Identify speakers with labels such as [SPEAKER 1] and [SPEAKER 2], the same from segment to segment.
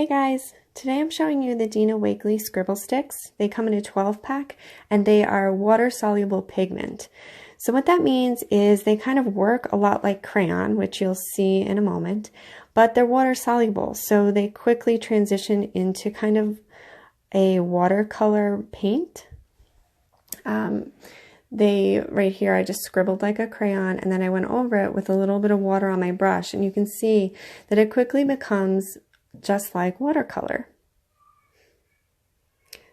[SPEAKER 1] guys, today I'm showing you the Dina Wakley Scribble Sticks. They come in a 12-pack and they are water-soluble pigment. So what that means is they kind of work a lot like crayon, which you'll see in a moment, but they're water-soluble, so they quickly transition into kind of a watercolor paint. Right here, I just scribbled like a crayon and then I went over it with a little bit of water on my brush, and you can see that it quickly becomes just like watercolor.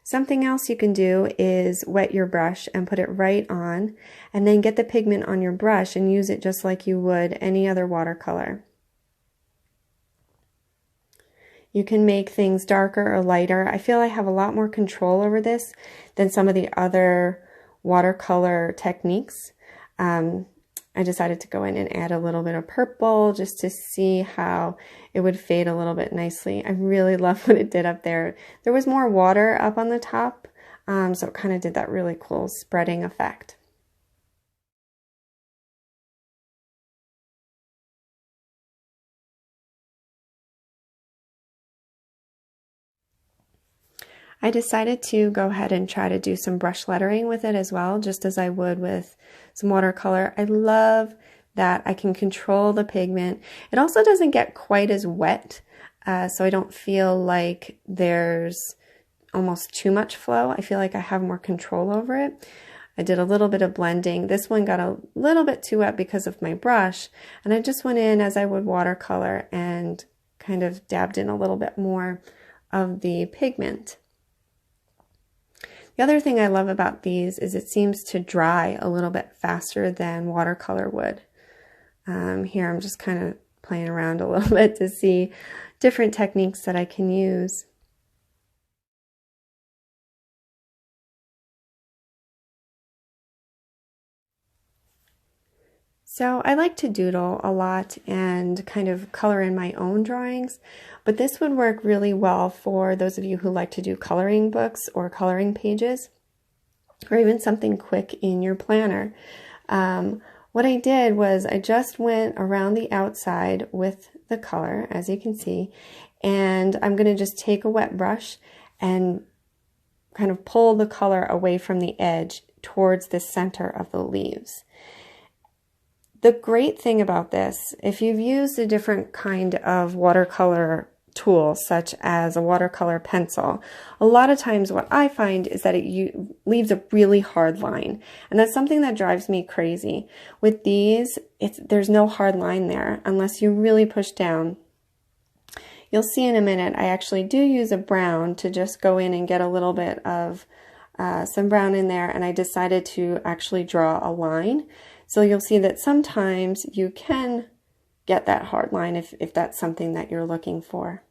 [SPEAKER 1] Something else you can do is wet your brush and put it right on, and then get the pigment on your brush and use it just like you would any other watercolor. You can make things darker or lighter. I feel I have a lot more control over this than some of the other watercolor techniques. I decided to go in and add a little bit of purple just to see how it would fade a little bit nicely. I really love what it did up there. There was more water up on the top, so it kind of did that really cool spreading effect. I decided to go ahead and try to do some brush lettering with it as well, just as I would with some watercolor. I love that I can control the pigment. It also doesn't get quite as wet, so I don't feel like there's almost too much flow. I feel like I have more control over it. I did a little bit of blending. This one got a little bit too wet because of my brush, and I just went in as I would watercolor and kind of dabbed in a little bit more of the pigment. The other thing I love about these is it seems to dry a little bit faster than watercolor would. Here I'm just kind of playing around a little bit to see different techniques that I can use. So I like to doodle a lot and kind of color in my own drawings, but this would work really well for those of you who like to do coloring books or coloring pages, or even something quick in your planner. What I did was I just went around the outside with the color, as you can see, and I'm going to just take a wet brush and kind of pull the color away from the edge towards the center of the leaves. The great thing about this, if you've used a different kind of watercolor tool, such as a watercolor pencil, a lot of times what I find is that it leaves a really hard line, and that's something that drives me crazy. With these, there's no hard line there unless you really push down. You'll see in a minute, I actually do use a brown to just go in and get a little bit of some brown in there, and I decided to actually draw a line. So you'll see that sometimes you can get that hard line if that's something that you're looking for.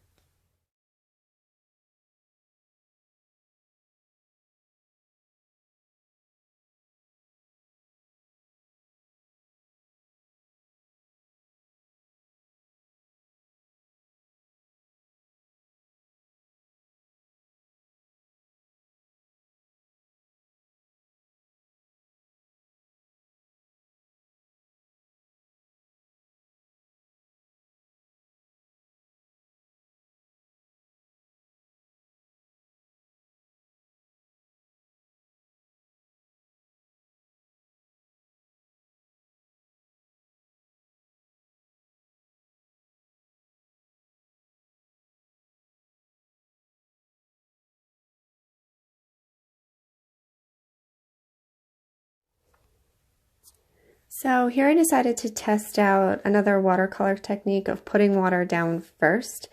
[SPEAKER 1] So here I decided to test out another watercolor technique of putting water down first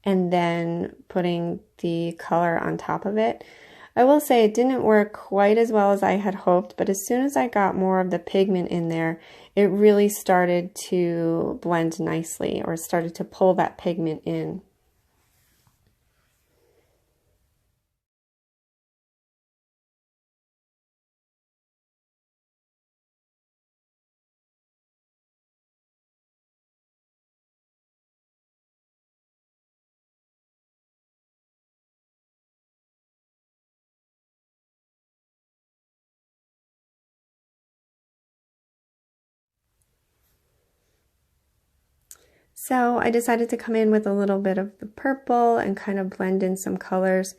[SPEAKER 1] and then putting the color on top of it. I will say it didn't work quite as well as I had hoped, but as soon as I got more of the pigment in there, it really started to blend nicely, or started to pull that pigment in. So I decided to come in with a little bit of the purple and kind of blend in some colors.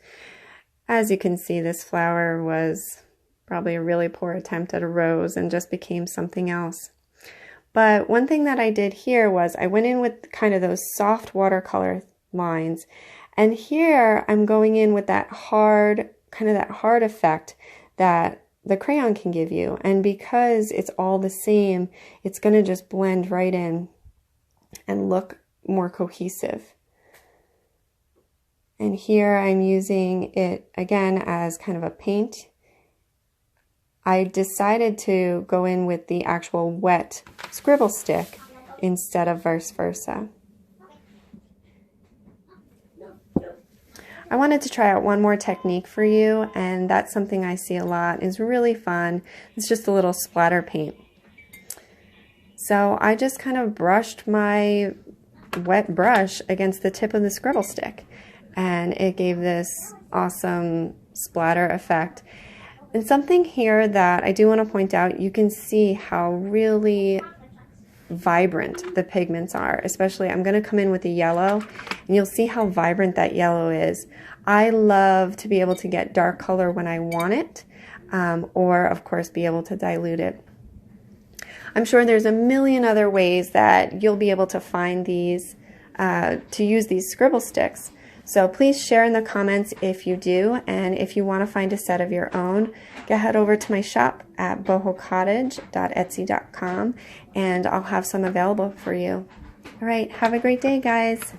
[SPEAKER 1] As you can see, this flower was probably a really poor attempt at a rose and just became something else. But one thing that I did here was I went in with kind of those soft watercolor lines, and here I'm going in with that hard, kind of that hard effect that the crayon can give you. And because it's all the same, it's going to just blend right in and look more cohesive. And here I'm using it again as kind of a paint. I decided to go in with the actual wet scribble stick instead of vice versa. I wanted to try out one more technique for you, and that's something I see a lot. It's really fun. It's just a little splatter paint. So I just kind of brushed my wet brush against the tip of the scribble stick, and it gave this awesome splatter effect. And something here that I do want to point out, you can see how really vibrant the pigments are. Especially, I'm going to come in with the yellow, and you'll see how vibrant that yellow is. I love to be able to get dark color when I want it, or of course be able to dilute it. I'm sure there's a million other ways that you'll be able to find these, to use these scribble sticks. So please share in the comments if you do, and if you want to find a set of your own, go head over to my shop at bohocottage.etsy.com, and I'll have some available for you. All right, have a great day, guys.